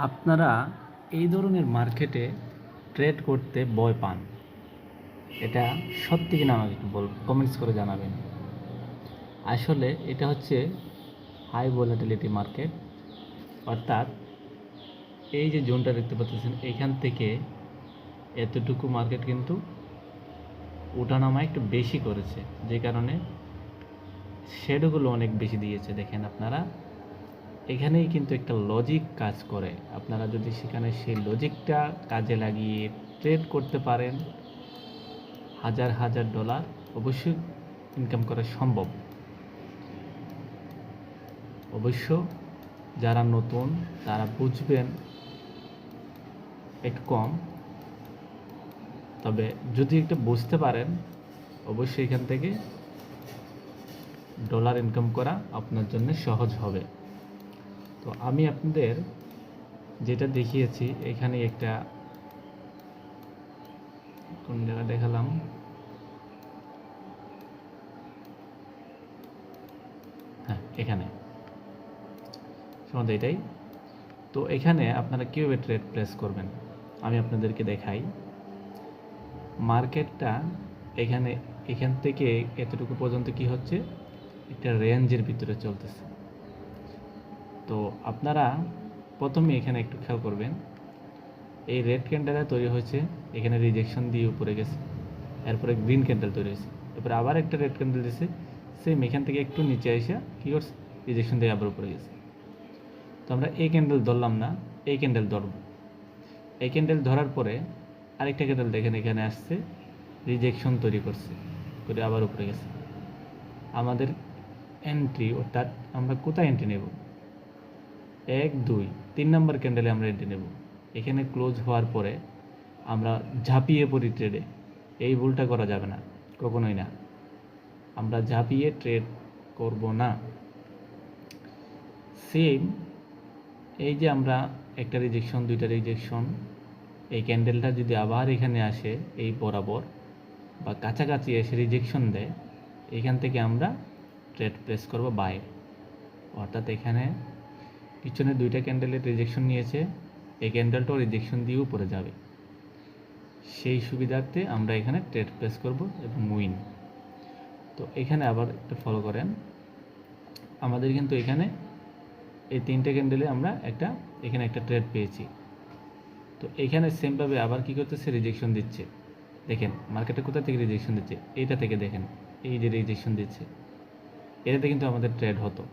আপনারা এই ধরনের মার্কেটে ট্রেড করতে ভয় পান, এটা সত্যি কিনা আমাকে একটু কমেন্টস করে জানাবেন। আসলে এটা হচ্ছে হাই ভোলাটিলিটি মার্কেট, অর্থাৎ এই যে জোনটা দেখতে পাচ্ছেন এখান থেকে এতটুকু মার্কেট কিন্তু ওঠানামা একটু বেশি করেছে, যে কারণে শ্যাডোগুলো অনেক বেশি দিয়েছে। দেখেন আপনারা, এখানেই কিন্তু একটা লজিক কাজ করে। আপনারা যদি সেখানে সেই লজিকটা কাজে লাগিয়ে ট্রেড করতে পারেন, হাজার হাজার ডলার অবশ্যই ইনকাম করা সম্ভব। অবশ্য যারা নতুন তারা বুঝবেন একটু কম, তবে যদি একটু বুঝতে পারেন অবশ্যই এখান থেকে ডলার ইনকাম করা আপনার জন্য সহজ হবে। তো আমি আপনাদের যেটা দেখিয়েছি, এখানে একটা কোন জায়গা দেখালাম, হ্যাঁ এখানে সম্ভবত এটাই। তো এখানে আপনারা কীভাবে ট্রেড প্লেস করবেন আমি আপনাদেরকে দেখাই। মার্কেটটা এখান থেকে এতটুকু পর্যন্ত কি হচ্ছে, একটা রেঞ্জের ভিতরে চলতেছে। তো আপনারা প্রথমে এখানে একটু খেয়াল করবেন, এই রেড ক্যান্ডেলটা তৈরি হয়েছে, এখানে রিজেকশন দিয়ে উপরে গেছে, এরপরে গ্রিন ক্যান্ডেল তৈরি হয়েছে, এরপরে আবার একটা রেড ক্যান্ডেল দিয়েছে, সেম এখান থেকে একটু নিচে এসে কী করছে, রিজেকশন দিয়ে আবার উপরে গেছে। তো আমরা এই ক্যান্ডেল ধরলাম না, এই ক্যান্ডেল ধরব। এই ক্যান্ডেল ধরার পরে আরেকটা ক্যান্ডেল দেখেন এখানে আসছে, রিজেকশন তৈরি করছে, করে আবার উপরে গেছে। আমাদের এন্ট্রি, অর্থাৎ আমরা কোথায় এন্ট্রি নেব, 1 2 3 নম্বর ক্যান্ডেলে আমরা এন্ট্রি নেব। এখানে ক্লোজ হওয়ার পরে আমরা ঝাঁপিয়ে পড়ি ট্রেডে। এই ভুলটা করা যাবে না, কখনোই না। আমরা ঝাঁপিয়ে ট্রেড করব না। সেম এই যে আমরা একটা রিজেকশন, দুইটা রিজেকশন, এই ক্যান্ডেলটা যদি আবার এখানে আসে এই বরাবর বা কাছাকাছি এসে রিজেকশন দেয়, এখান থেকে আমরা ট্রেড প্লেস করব বাই। অর্থাৎ এখানে পিছনে দুইটা ক্যান্ডেলের রিজেকশন নিয়েছে, এই ক্যান্ডেলটাও রিজেকশন দিয়ে উপরে যাবে। সেই সুবিধার্থে আমরা এখানে ট্রেড প্লেস করব এবং উইন। তো এখানে আবার একটু ফলো করেন, আমাদের কিন্তু এখানে এই তিনটে ক্যান্ডেলে আমরা এখানে একটা ট্রেড পেয়েছি। তো এখানে সেমভাবে আবার কি করতেছে, রিজেকশন দিচ্ছে। দেখেন মার্কেটে কোথা থেকে রিজেকশন দিচ্ছে, এইটা থেকে দেখেন, এই যে রিজেকশন দিচ্ছে, এটাতে কিন্তু আমাদের ট্রেড হতো।